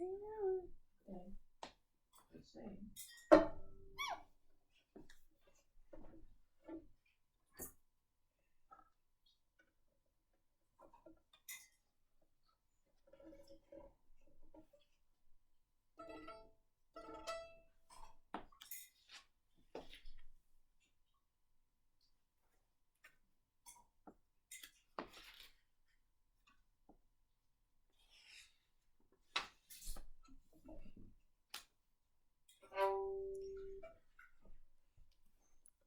I know. Okay. Just saying.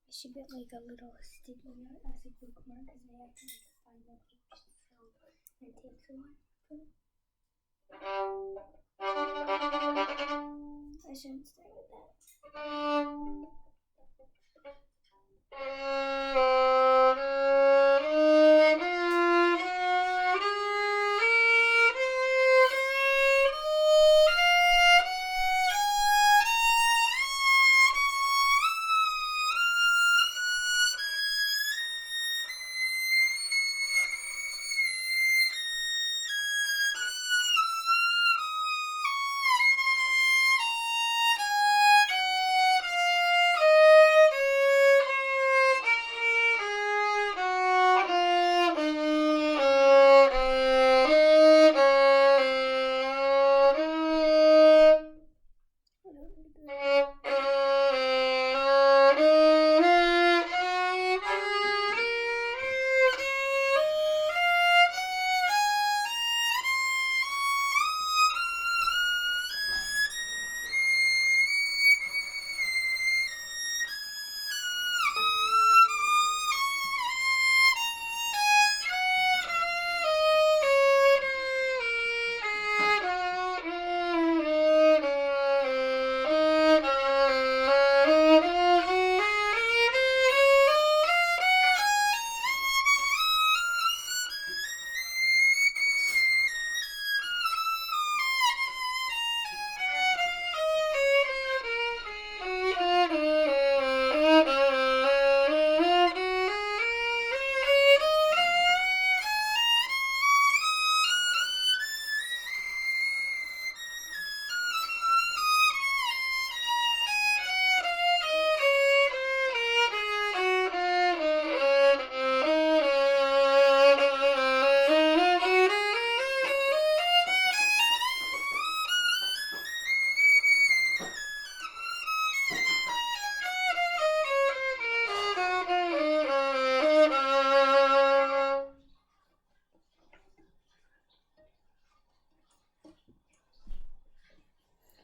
I should get like a little sticky note as a bookmark because I have to find the page so it takes a while. I shouldn't start with that.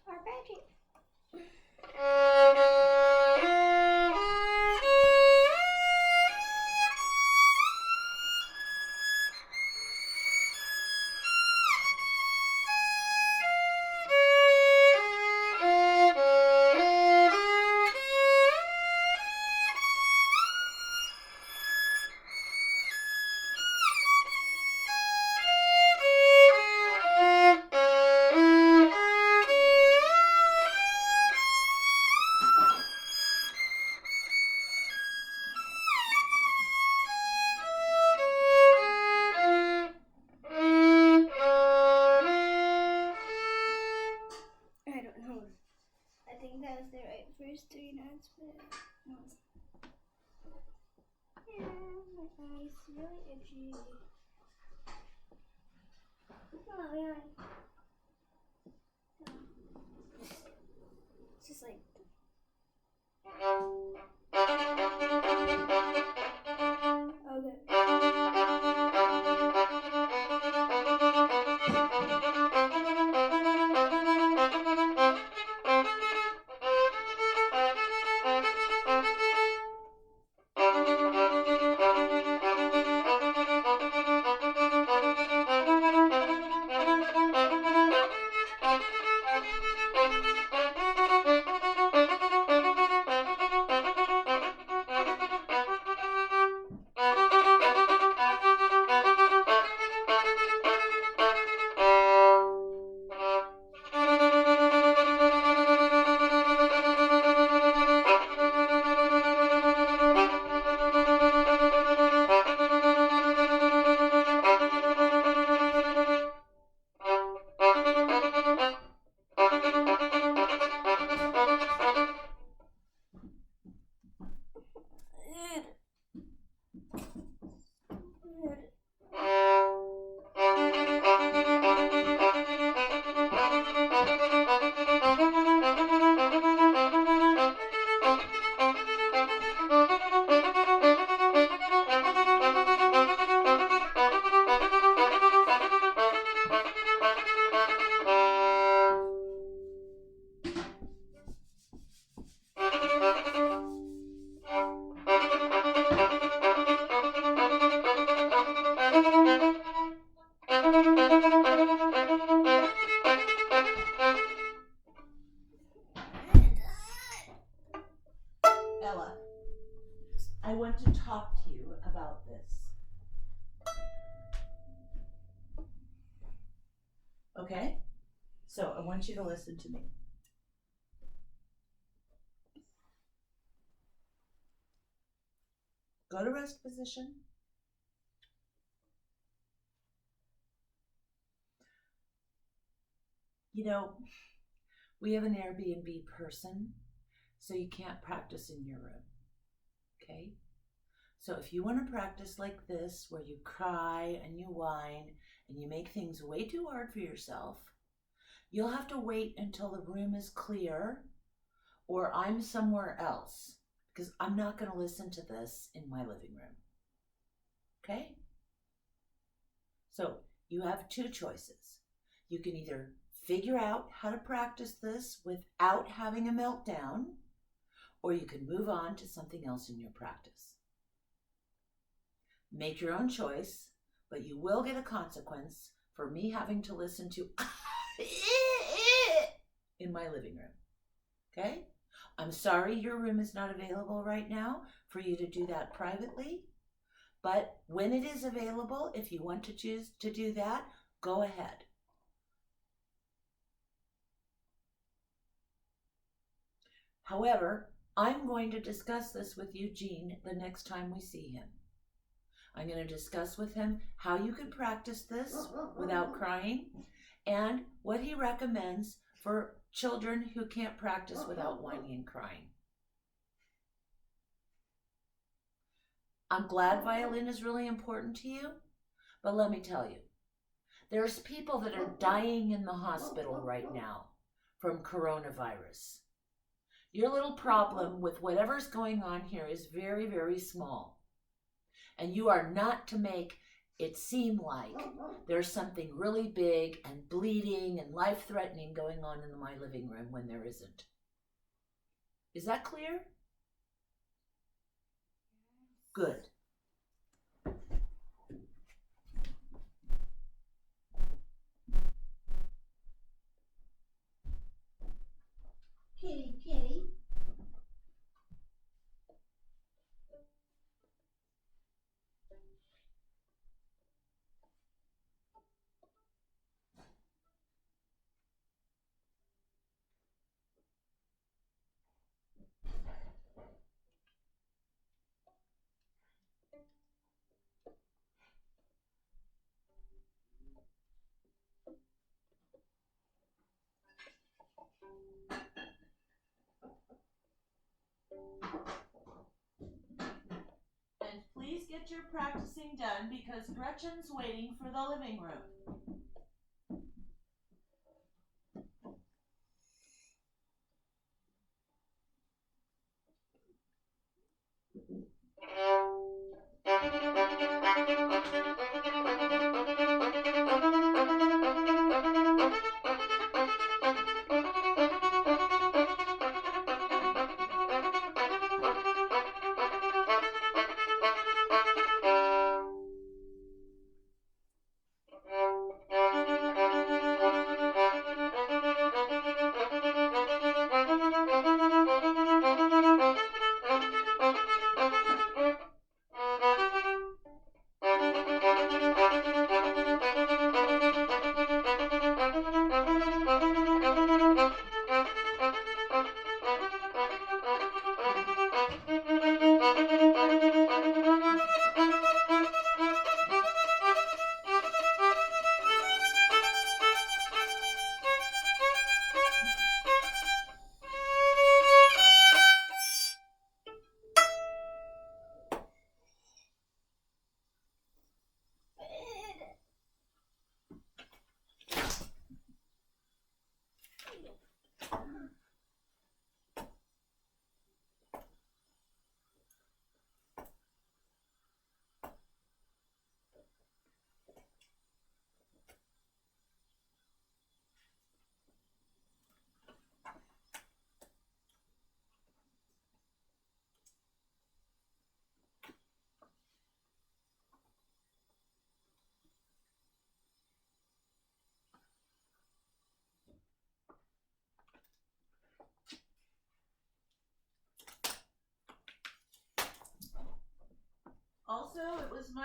Arpeggio. I don't know. I think that was the right first three notes, but no. Yeah, my eyes really itchy. Oh yeah. It's just like. to talk to you about this. Okay? So I want you to listen to me. Go to rest position. You know, we have an Airbnb person, so you can't practice in your room. Okay? So if you want to practice like this, where you cry and you whine and you make things way too hard for yourself, you'll have to wait until the room is clear or I'm somewhere else, because I'm not going to listen to this in my living room. Okay? So you have two choices. You can either figure out how to practice this without having a meltdown, or you can move on to something else in your practice. Make your own choice, but you will get a consequence for me having to listen to in my living room. Okay? I'm sorry your room is not available right now for you to do that privately, but when it is available, if you want to choose to do that, go ahead. However, I'm going to discuss this with Eugene the next time we see him. I'm going to discuss with him how you can practice this without crying and what he recommends for children who can't practice without whining and crying. I'm glad violin is really important to you, but let me tell you, there's people that are dying in the hospital right now from coronavirus. Your little problem with whatever's going on here is very, very small. And you are not to make it seem like there's something really big and bleeding and life-threatening going on in my living room when there isn't. Is that clear? Good. Kitty, kitty. And please get your practicing done because Gretchen's waiting for the living room.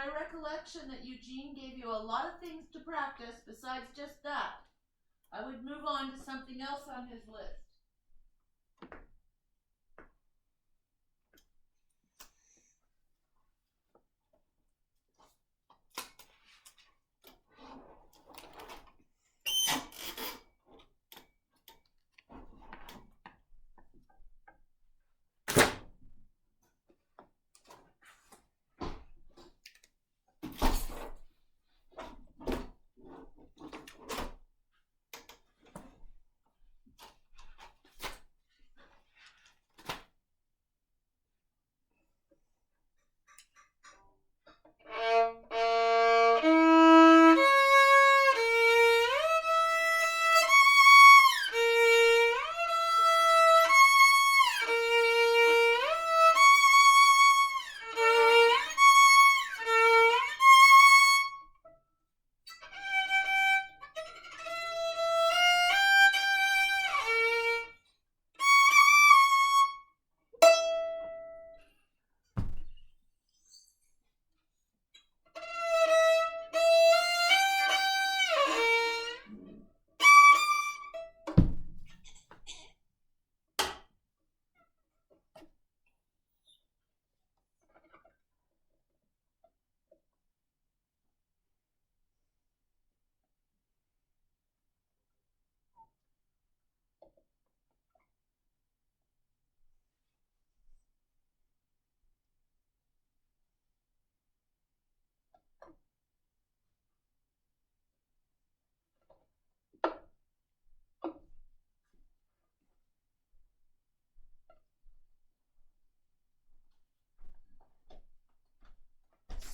my recollection that Eugene gave you a lot of things to practice besides just that. I would move on to something else on his list.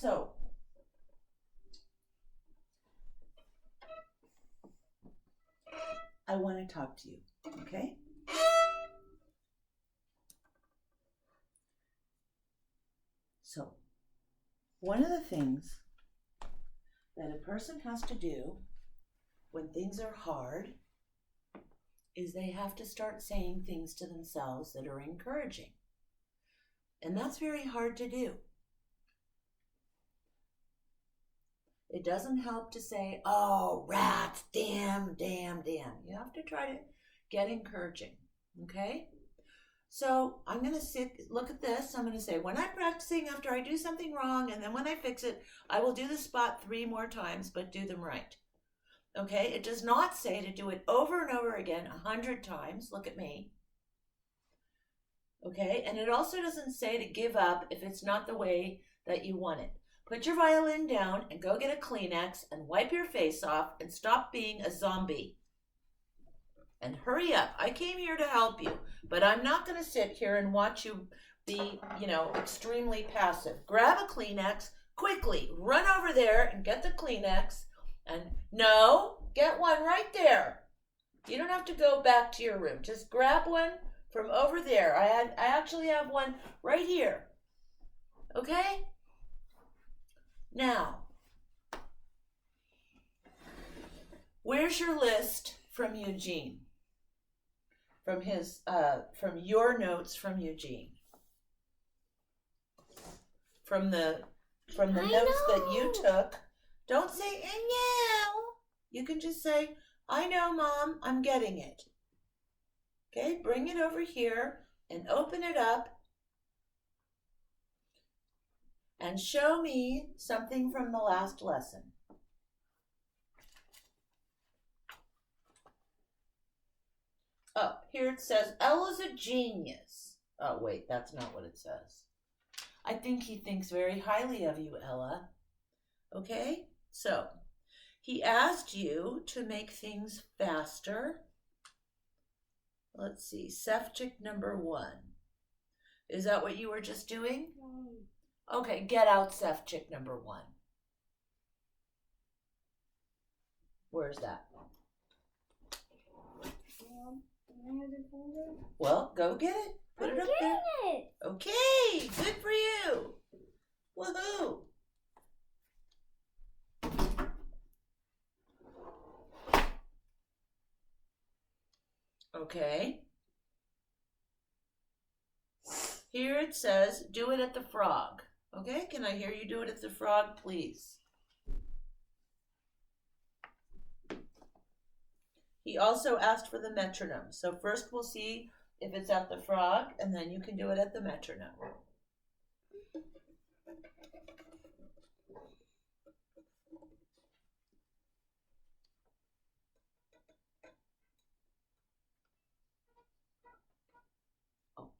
So, I want to talk to you, okay? So, one of the things that a person has to do when things are hard is they have to start saying things to themselves that are encouraging. And that's very hard to do. It doesn't help to say, oh, rats, damn, damn, damn. You have to try to get encouraging, okay? So I'm going to look at this. I'm going to say, when I'm practicing after I do something wrong, and then when I fix it, I will do the spot 3 more times, but do them right. Okay? It does not say to do it over and over again 100 times. Look at me. Okay? And it also doesn't say to give up if it's not the way that you want it. Put your violin down and go get a Kleenex and wipe your face off and stop being a zombie. And hurry up. I came here to help you, but I'm not going to sit here and watch you be, extremely passive. Grab a Kleenex, quickly, run over there and get the Kleenex. And no, get one right there. You don't have to go back to your room. Just grab one from over there. I actually have one right here. Okay? Now, where's your list from Eugene? From your notes from Eugene. From the notes that you took. Don't say, no. You can just say, I know, Mom, I'm getting it. Okay, bring it over here and open it up and show me something from the last lesson. Oh, here it says, Ella's a genius. Oh, wait, that's not what it says. I think he thinks very highly of you, Ella. Okay, so he asked you to make things faster. Let's see, Sefcik number 1. Is that what you were just doing? Okay, get out Sefcik number 1. Where's that? Well, go get it. Put it up there. Okay, good for you. Woohoo. Okay. Here it says, do it at the frog. Okay, can I hear you do it at the frog, please? He also asked for the metronome. So first we'll see if it's at the frog, and then you can do it at the metronome. Oh,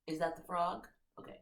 is that the frog? Okay.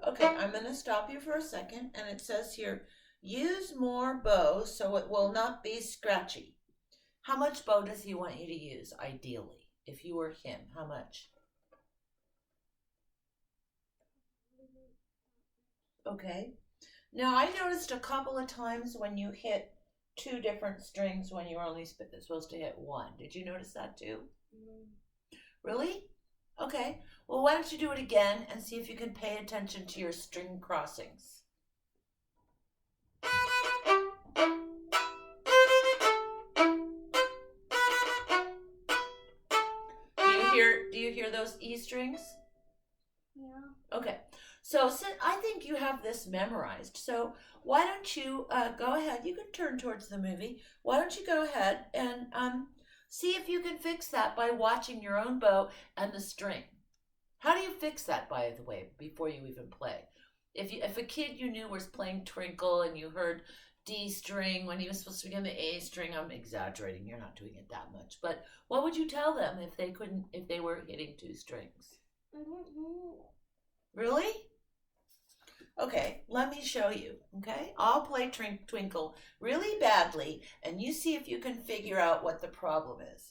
Okay, I'm going to stop you for a second, and it says here, use more bow so it will not be scratchy. How much bow does he want you to use, ideally? If you were him, how much? Okay. Now, I noticed a couple of times when you hit 2 different strings when you were only supposed to hit 1. Did you notice that too? Really? Okay. Well, why don't you do it again and see if you can pay attention to your string crossings. Do you hear those E strings? Yeah. Okay. So I think you have this memorized. So why don't you go ahead? You can turn towards the movie. Why don't you go ahead and see if you can fix that by watching your own bow and the string. How do you fix that, by the way, before you even play? If a kid you knew was playing Twinkle and you heard D string when he was supposed to be on the A string, I'm exaggerating. You're not doing it that much. But what would you tell them if they were hitting 2 strings? I don't know. Really? Okay, let me show you, okay? I'll play Twinkle really badly, and you see if you can figure out what the problem is.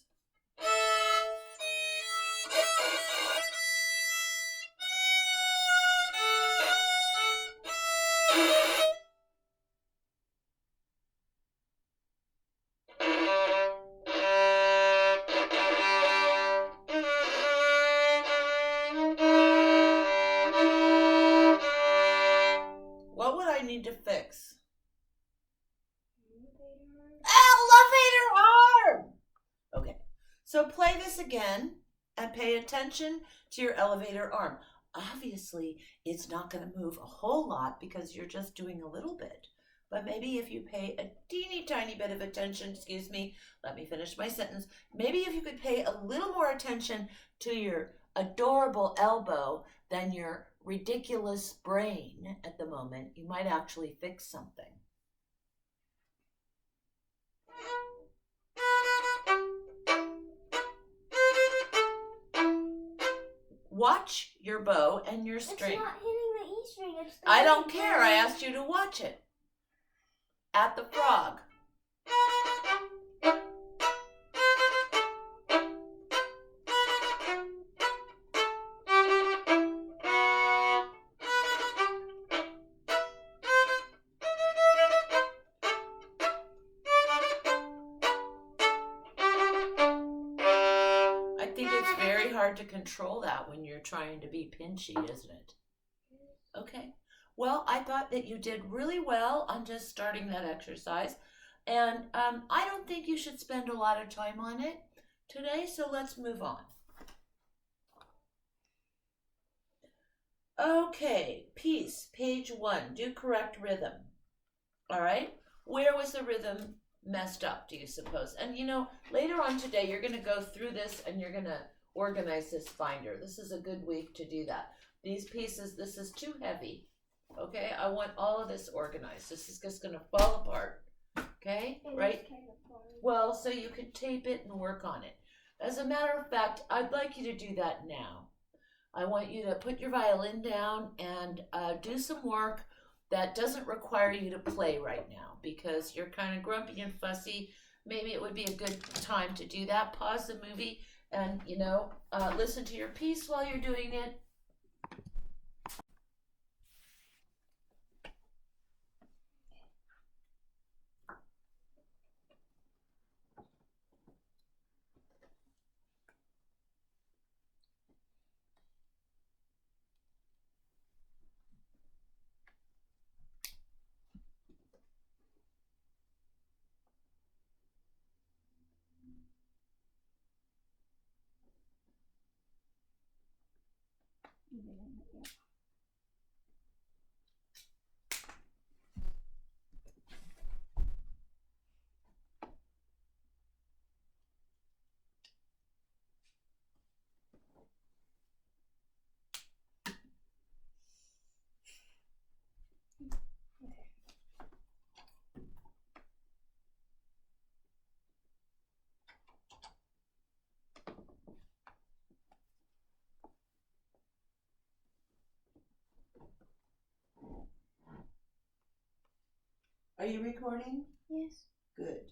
What would I need to fix? Elevator arm! Okay, so play this again and pay attention to your elevator arm. Obviously, it's not going to move a whole lot because you're just doing a little bit. But maybe if you pay a teeny tiny bit of attention, excuse me, let me finish my sentence. Maybe if you could pay a little more attention to your adorable elbow than your ridiculous brain at the moment, you might actually fix something. Watch your bow and your string. It's not hitting the E string. It's the I don't A care. string. I asked you to watch it. At the frog. I think it's very hard to control that when you're trying to be pinchy, isn't it? Okay. Well, I thought that you did really well on just starting that exercise. And I don't think you should spend a lot of time on it today, so let's move on. Okay, piece, page 1, do correct rhythm. All right, where was the rhythm messed up, do you suppose? And you know, later on today, you're going to go through this and you're going to organize this binder. This is a good week to do that. These pieces, this is too heavy. Okay, I want all of this organized. This is just going to fall apart. Okay, right? Well, so you can tape it and work on it. As a matter of fact, I'd like you to do that now. I want you to put your violin down and do some work that doesn't require you to play right now because you're kind of grumpy and fussy maybe it would be a good time to do that. Pause the movie and, listen to your piece while you're doing it. Are you recording? Yes. Good.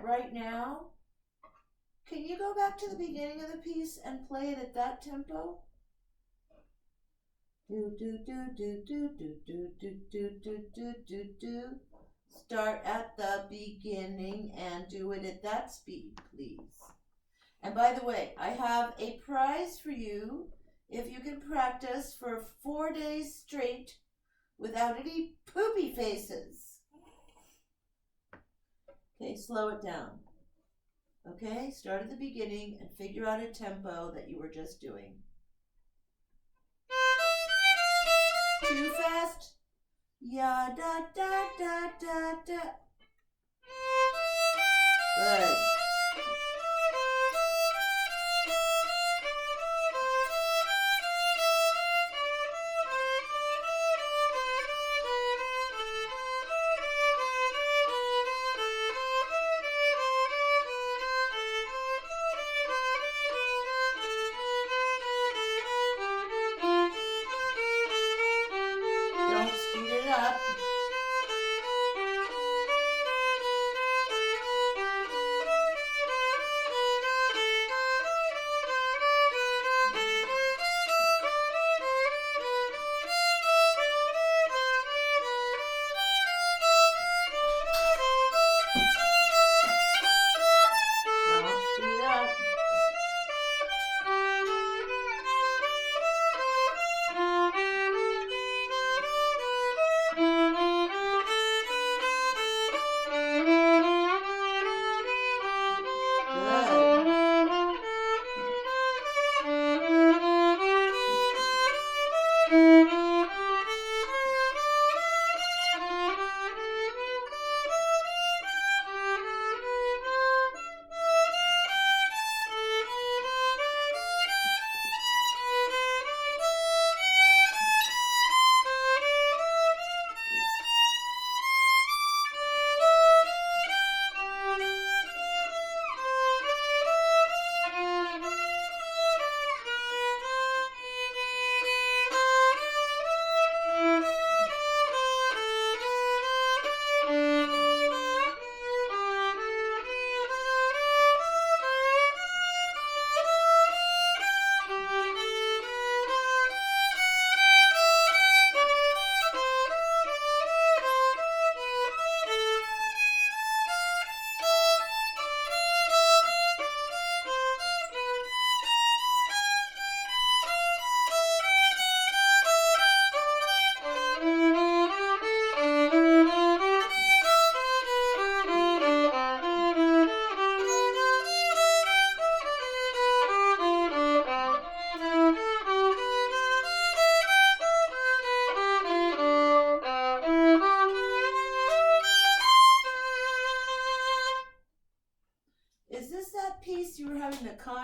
Right now, can you go back to the beginning of the piece and play it at that tempo? Do do do do do do do do do do do do do. Start at the beginning and do it at that speed, please. And by the way, I have a prize for you if you can practice for 4 days straight without any poopy faces. Okay, slow it down. Okay, start at the beginning and figure out a tempo that you were just doing. Too fast? Ya da da da da da. Good. Don't speed it up.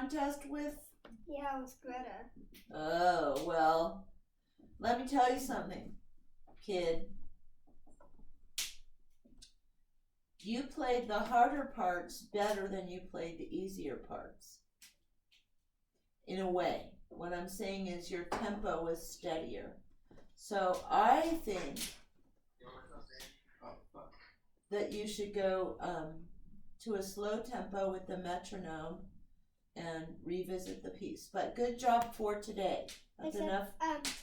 contest with? Yeah, it was Greta. Oh, well, let me tell you something, kid. You played the harder parts better than you played the easier parts. In a way. What I'm saying is your tempo was steadier. So I think that you should go to a slow tempo with the metronome and revisit the piece. But good job for today. That's Except, enough.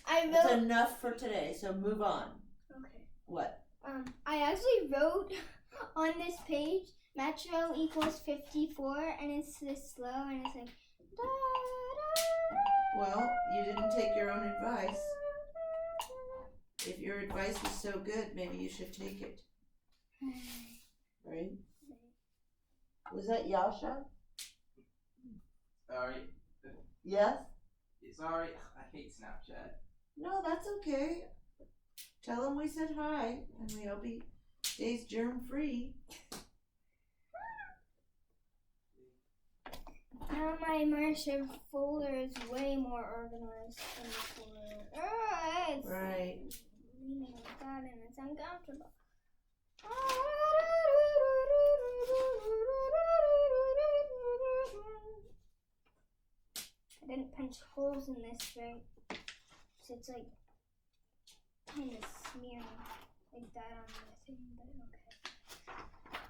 I That's wrote. enough for today. So move on. Okay. What? I actually wrote on this page metro equals 54, and it's this slow, and it's like. Da, da, Well, you didn't take your own advice. If your advice is so good, maybe you should take it. Right? Was that Yasha? Sorry. Yes? Sorry. I hate Snapchat. No, that's okay. Tell him we said hi, and we hope he stays germ free. Now my immersive folder is way more organized than before. It's Right. leaning like that, and it's uncomfortable. I didn't punch holes in this right, so it's like kind of smearing like that on the thing, but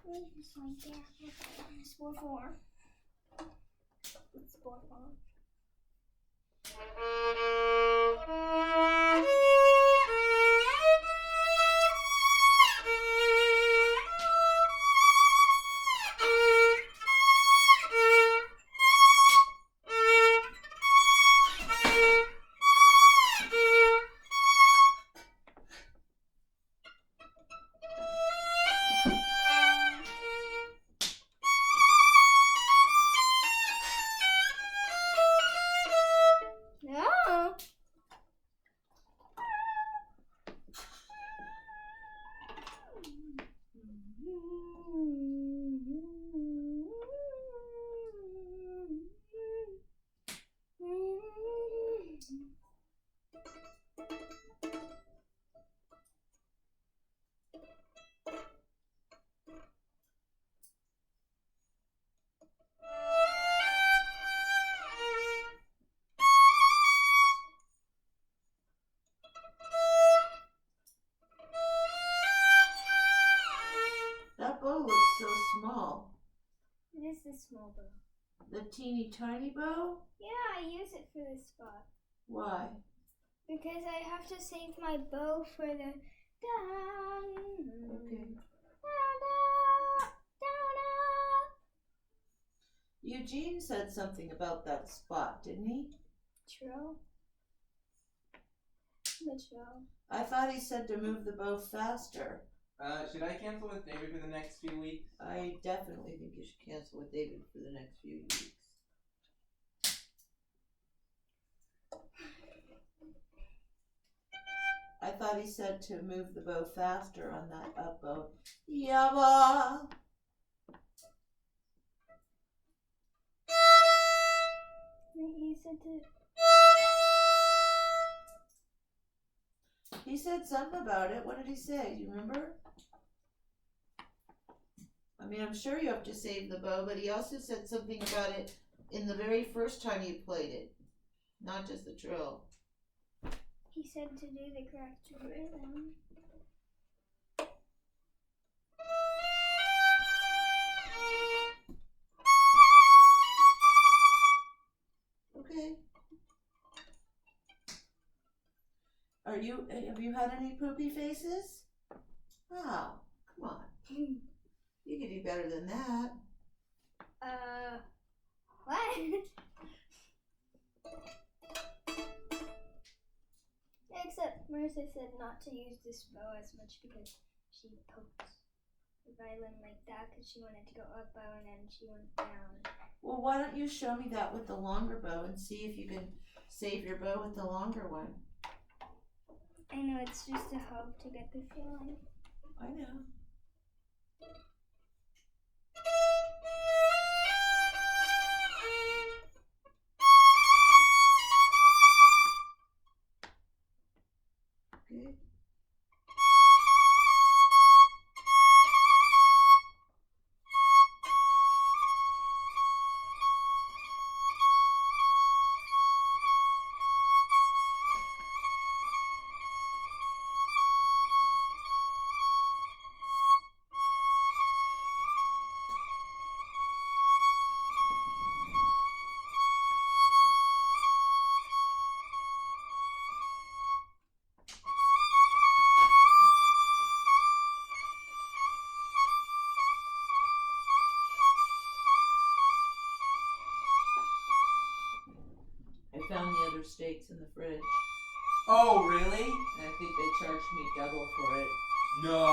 okay. Just like that. Spore 4. It's spore 4. No. That bow looks so small. It is the small bow. The teeny tiny bow? Yeah, I use it for this spot. Why? Because I have to save my bow for the down. Okay. Down, down, down, down. Eugene said something about that spot, didn't he? Trill. The trill. I thought he said to move the bow faster. Should I cancel with David for the next few weeks? I definitely think you should cancel with David for the next few weeks. I thought he said to move the bow faster on that up bow. Yabba! He said to. He said something about it. What did he say? Do you remember? I mean, I'm sure you have to save the bow, but he also said something about it in the very first time you played it. Not just the trill. He said to do the correct rhythm. Okay. Have you had any poopy faces? Oh, come on. You can do better than that. What? Except Marissa said not to use this bow as much because she poked the violin like that because she wanted to go up bow and then she went down. Well, why don't you show me that with the longer bow and see if you can save your bow with the longer one? I know, it's just a hope to get the feeling. I know. Okay. I found the other steaks in the fridge, Oh, really? and I think they charged me double for it. No.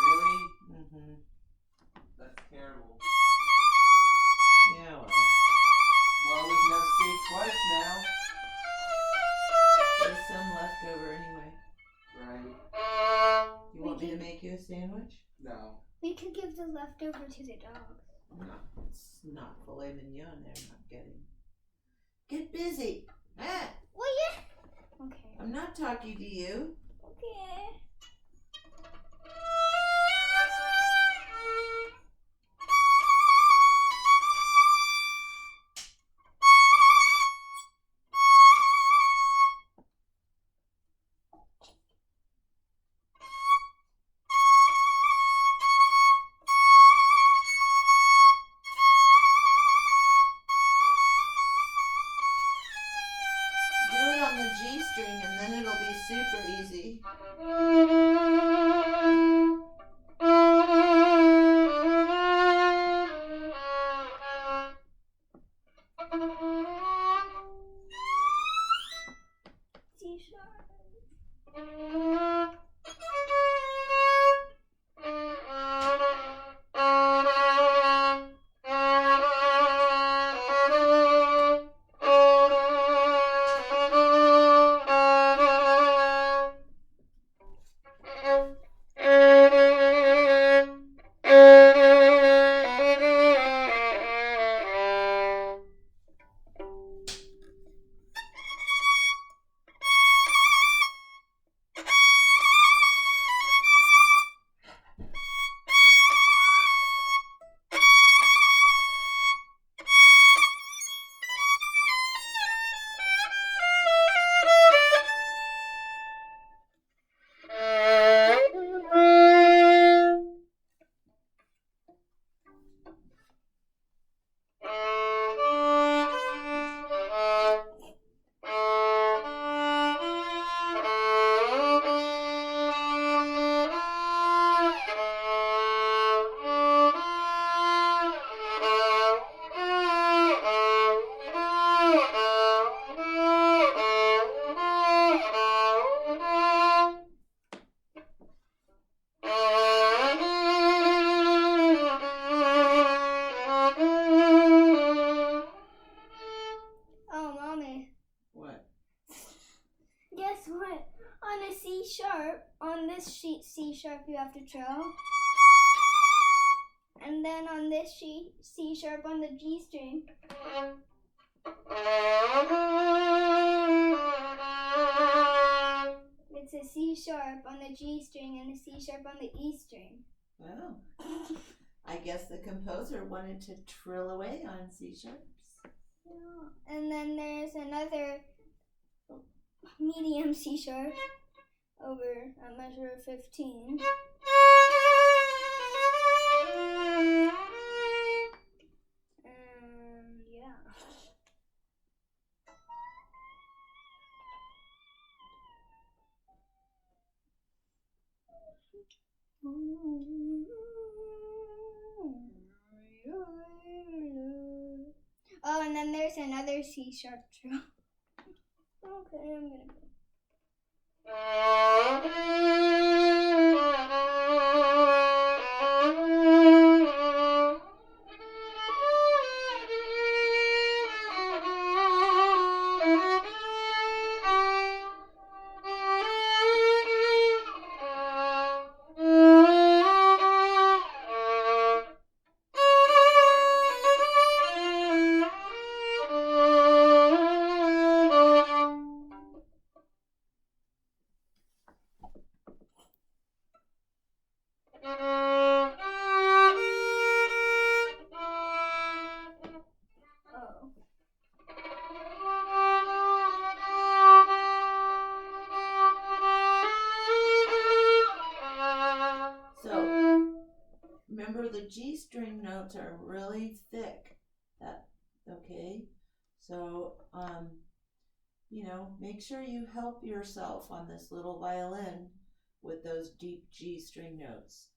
Really? Mm-hmm. That's terrible. Yeah, well. Well, we can have steak twice now. There's some left over anyway. Right. You want me to make you a sandwich? No. We could give the leftover to the dogs. No, it's not filet mignon they're not getting. Get busy. Ah, Well, yeah. Okay. I'm not talking to you. Okay. Do it on the G string and then it'll be super easy. C-sharp. Oh, mommy. What? Guess what? On a C sharp, on this sheet C sharp, you have to trill. And then on this sheet C sharp on the G string. It's a C sharp on the G string and a C sharp on the E string. Well, I guess the composer wanted to trill away on C sharps. Yeah. And then there's another medium C sharp over a measure of 15. And yeah. Oh, and then there's another C sharp trill. Okay, I'm gonna go. remember the G string notes are really thick. Okay? So, make sure you help yourself on this little violin with those deep G string notes.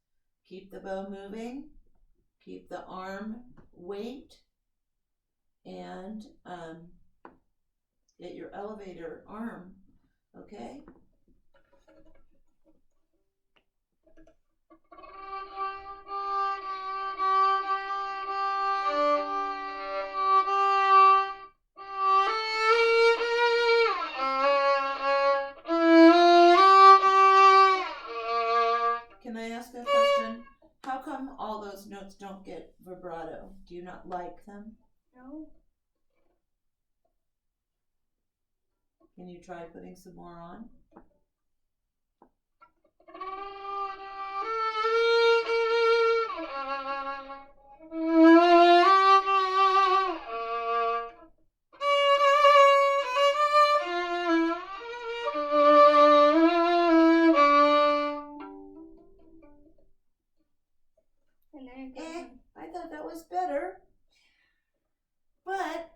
Keep the bow moving, keep the arm weight, and get your elevator arm, okay? Can I ask a question? How come all those notes don't get vibrato? Do you not like them? No. Can you try putting some more on? And then it goes on. I thought that was better. But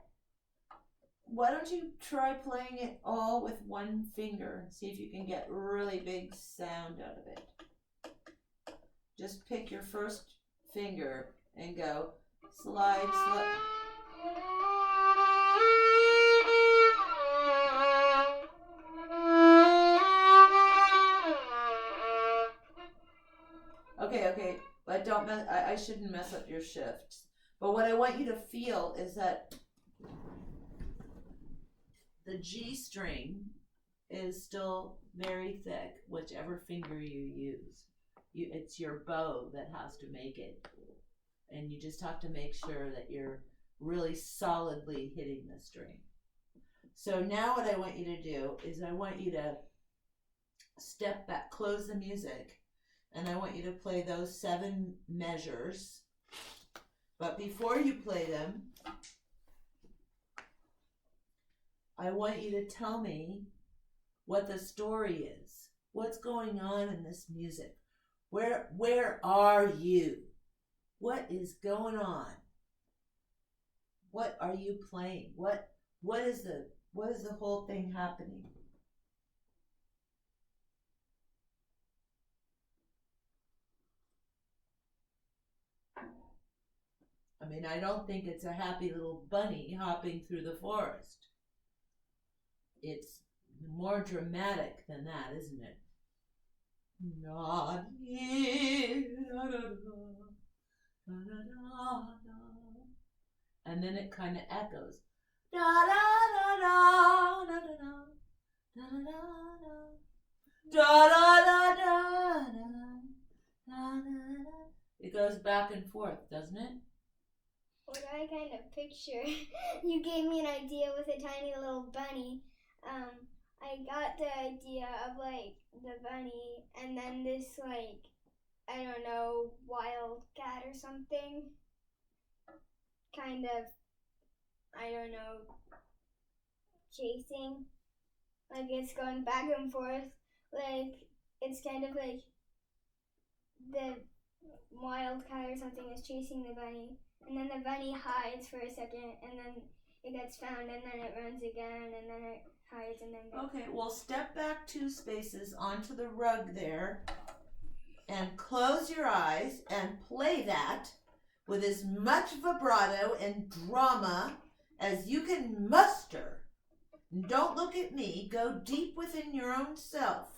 why don't you try playing it all with one finger and see if you can get really big sound out of it. Just pick your first finger and go slide, slide. Okay, but don't mess, I shouldn't mess up your shifts. But what I want you to feel is that the G string is still very thick, whichever finger you use. It's your bow that has to make it. And you just have to make sure that you're really solidly hitting the string. So now what I want you to do is I want you to step back, close the music, and I want you to play those 7 measures. But before you play them, I want you to tell me what the story is. What's going on in this music? Where are you? What is going on? What are you playing? What is the whole thing happening? I mean, I don't think it's a happy little bunny hopping through the forest. It's more dramatic than that, isn't it? Not here. And then it kind of echoes. Da da da da da da da da da da da da. It goes back and forth, doesn't it? What I kind of picture, you gave me an idea with a tiny little bunny. I got the idea of like the bunny and then this like, I don't know, wild cat or something. Kind of, I don't know, chasing. Like it's going back and forth. Like it's kind of like the wild cat or something is chasing the bunny. And then the bunny hides for a second and then it gets found and then it runs again and then it hides and then Okay, well, step back 2 spaces onto the rug there and close your eyes and play that with as much vibrato and drama as you can muster. And don't look at me. Go deep within your own self.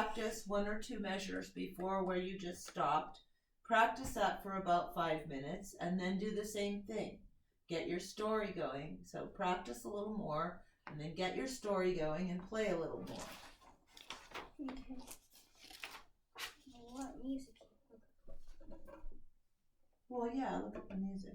practice 1 or 2 measures before where you just stopped. Practice that for about 5 minutes and then do the same thing. Get your story going. So practice a little more and then get your story going and play a little more. Okay. What music? Well, yeah, look at the music.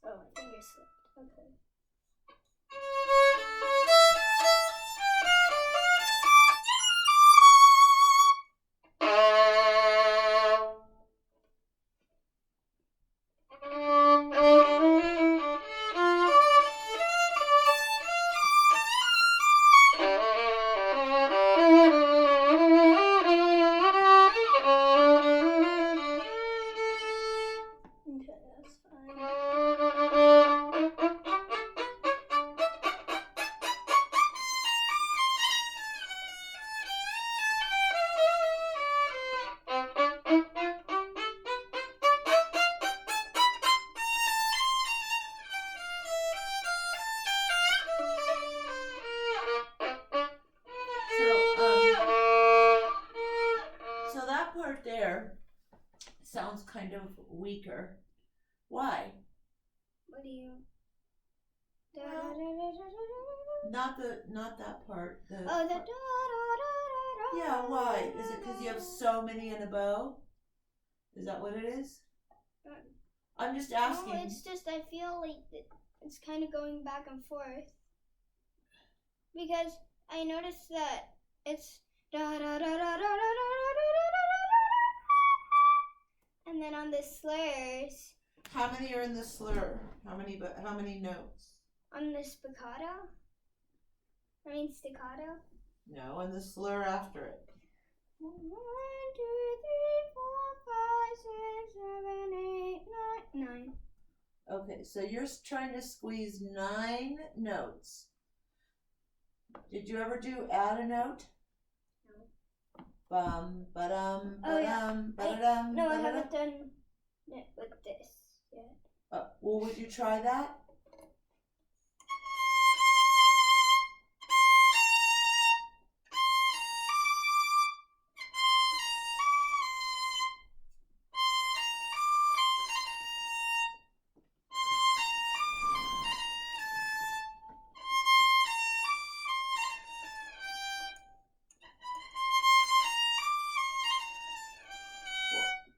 Oh, my finger slipped. Okay. Okay, that's fine. So that part there sounds kind of weaker. Why? What do you? Well, not that part. The Oh, the part- Yeah, why? Is it because you have so many in a bow? Is that what it is? I'm just asking. No, it's just I feel like it's kind of going back and forth because I noticed that it's da da da da da da da da and then on the slurs How many are in the slur? How many notes? on the spiccato. I mean staccato. No, and the slur after it. 1, 2, 3, 4, 5, 6, 7, 8, 9. Okay, so you're trying to squeeze 9 notes. Did you ever do add a note? No. Bum, ba-dum, Oh, yeah. ba-dum, ba-da-dum, No, I ba-da-dum. haven't done it with this yet. Well, would you try that?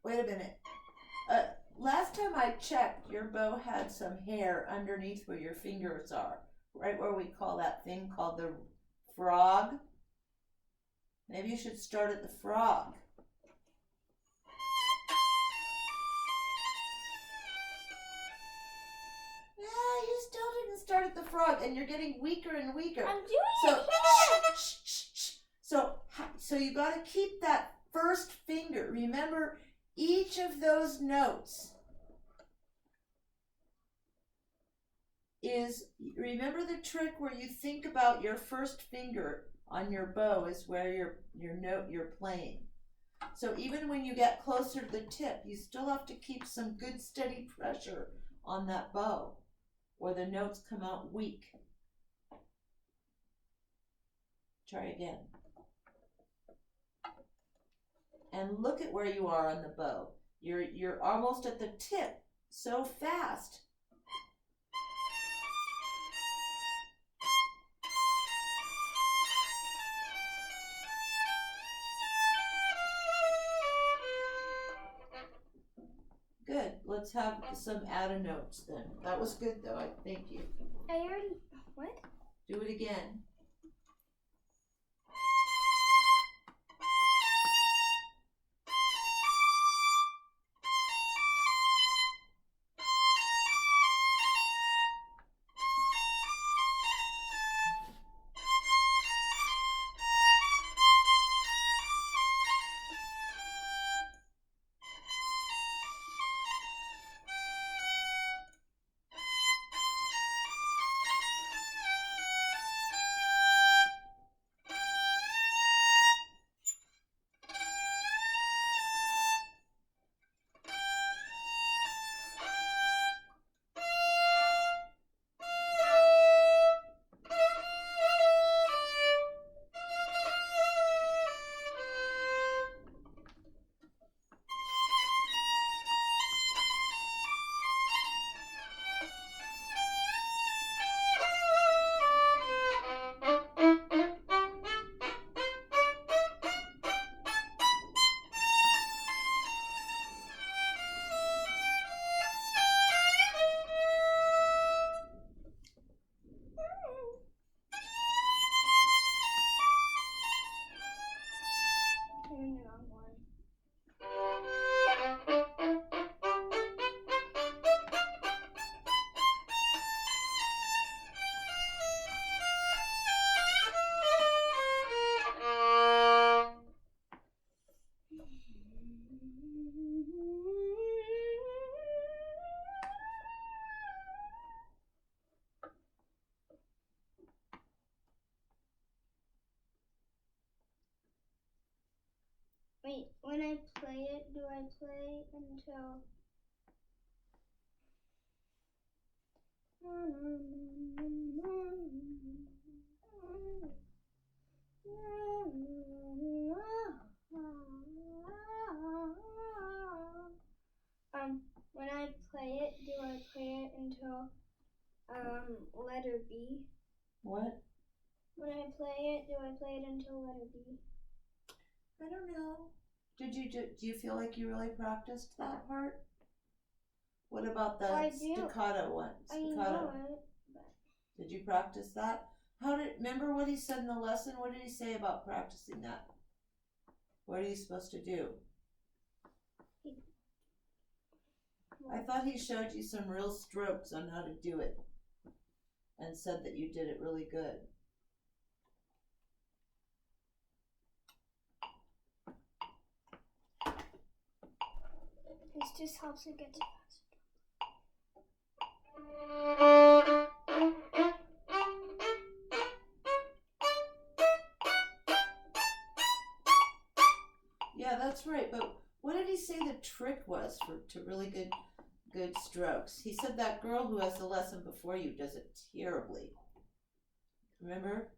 Wait a minute. Last time I checked, your bow had some hair underneath where your fingers are, right where we call that thing called the frog. Maybe you should start at the frog. Yeah, you still didn't start at the frog, and you're getting weaker and weaker. I'm doing So, it here. shh, shh, shh. So you got to keep that first finger. Remember each of those notes is, remember the trick where you think about your first finger on your bow is where your note you're playing. So even when you get closer to the tip, you still have to keep some good steady pressure on that bow or the notes come out weak. Try again. And look at where you are on the bow. You're almost at the tip so fast. Good. let's have some add notes then. That was good though. Thank you. I already. What? Do it again. I'm in the wrong one. Wait, when I play it, do I play until... When I play it, do I play it until letter B? What? When I play it, do I play it until letter B? I don't know. Do you feel like you really practiced that part? What about the I do. staccato one? I Staccato. know it. Did you practice that? Remember what he said in the lesson? What did he say about practicing that? What are you supposed to do? I thought he showed you some real strokes on how to do it and said that you did it really good. This just helps it get to Yeah, that's right. But what did he say the trick was to really good strokes? He said that girl who has the lesson before you does it terribly. Remember?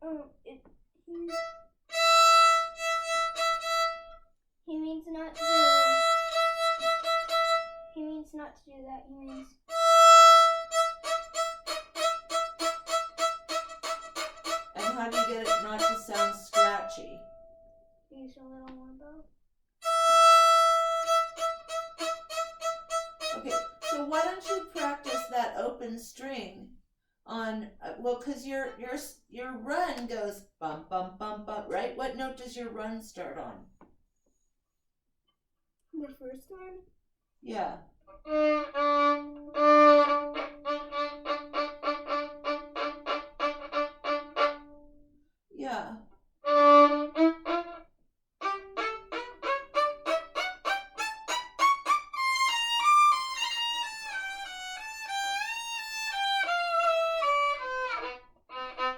He means not to. He means not to do that. He means. And how do you get it not to sound scratchy? Use a little more bow. Okay, so why don't you practice that open string on? Because your run goes bum bum bum bum, right? What note does your run start on? The first one. Yeah. Yeah.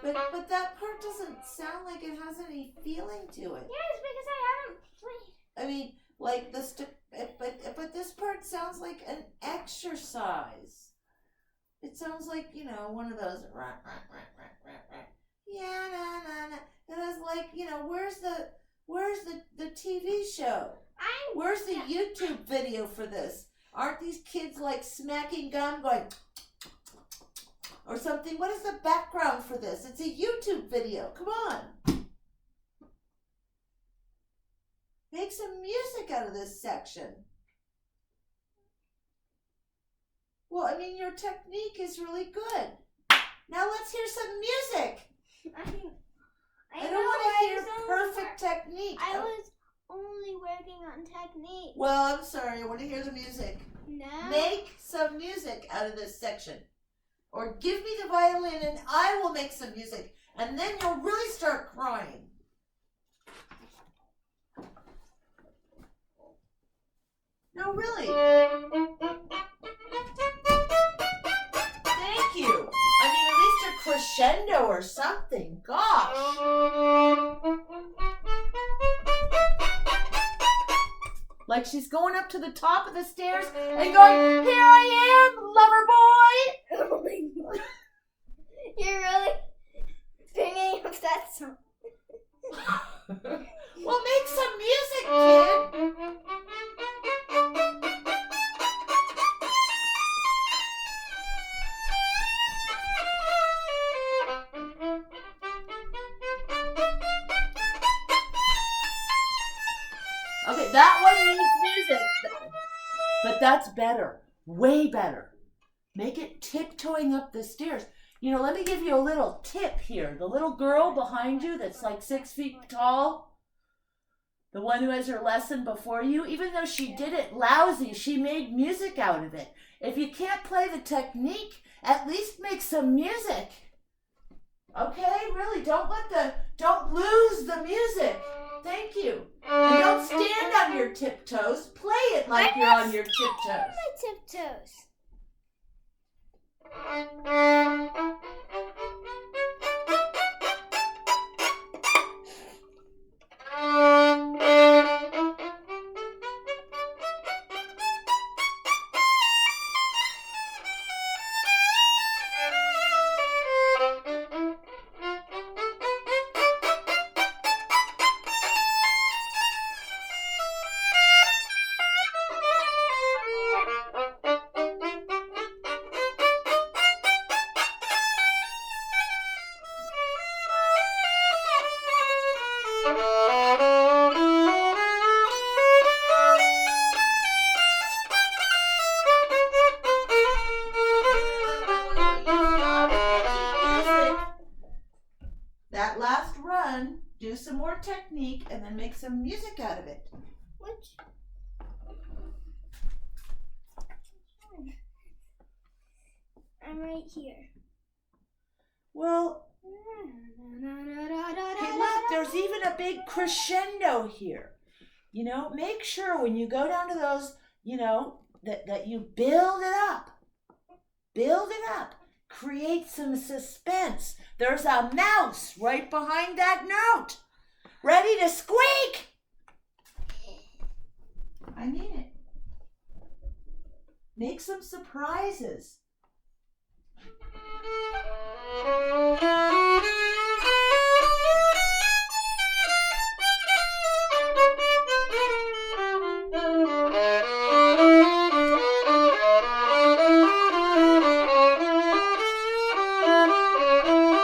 But that part doesn't sound like it has any feeling to it. Yes, because I haven't played. I mean, like but this part sounds like an exercise. It sounds like, one of those yeah, na na na. It is like, where's the TV show? Where's the YouTube video for this? Aren't these kids like smacking gum going or something? What is the background for this? It's a YouTube video. Come on. Make some music out of this section. Well, I mean, your technique is really good. Now let's hear some music. I don't want to hear perfect technique. I was only working on technique. Well, I'm sorry. I want to hear the music. No. Make some music out of this section. Or give me the violin and I will make some music. And then you'll really start crying. No, really. Thank you. I mean, at least a crescendo or something. Gosh. Like she's going up to the top of the stairs and going, "Here I am, lover boy." Oh my God. You're really singing up that song. Well, make some music, kid. Okay, that one needs music. But that's better. Way better. Make it tiptoeing up the stairs. You know, let me give you a little tip here. The little girl behind you that's like 6 feet tall, the one who has her lesson before you, even though she did it lousy, she made music out of it. If you can't play the technique, at least make some music. Okay? Really, don't lose the music. Thank you. And don't stand on your tiptoes. Play it like you're on your tiptoes. My tiptoes. That last run, do some more technique and then make some music out of it. Which? I'm right here. Well, hey, look, there's even a big crescendo here. You know, make sure when you go down to those, you know, that you build it up. Build it up. Create some suspense. There's a mouse right behind that note. Ready to squeak. I mean it. Make some surprises.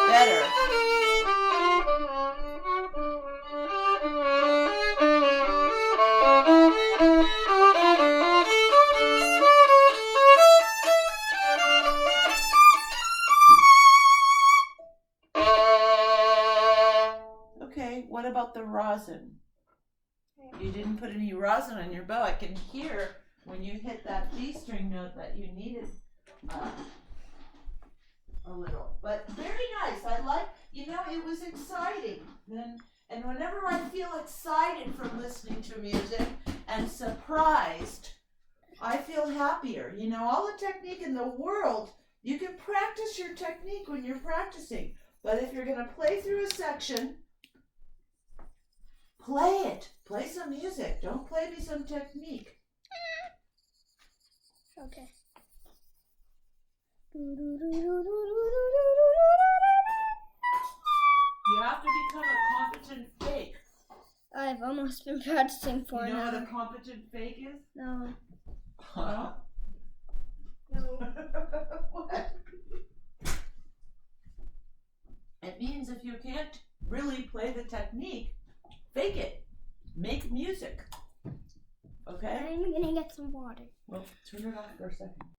Better. Okay, what about the rosin? You didn't put any rosin on your bow. I can hear when you hit that D string note that you needed a little. But very nice. I like, you know, it was exciting. And whenever I feel excited from listening to music and surprised, I feel happier. You know, all the technique in the world, you can practice your technique when you're practicing. But if you're going to play through a section, play it. Play some music. Don't play me some technique. Okay. You have to become a competent fake. I've almost been practicing for You know an what a hour. competent fake is? No. Huh? No. What? It means if you can't really play the technique, fake it. Make music. Okay? I'm gonna get some water. Well, turn it off for a second.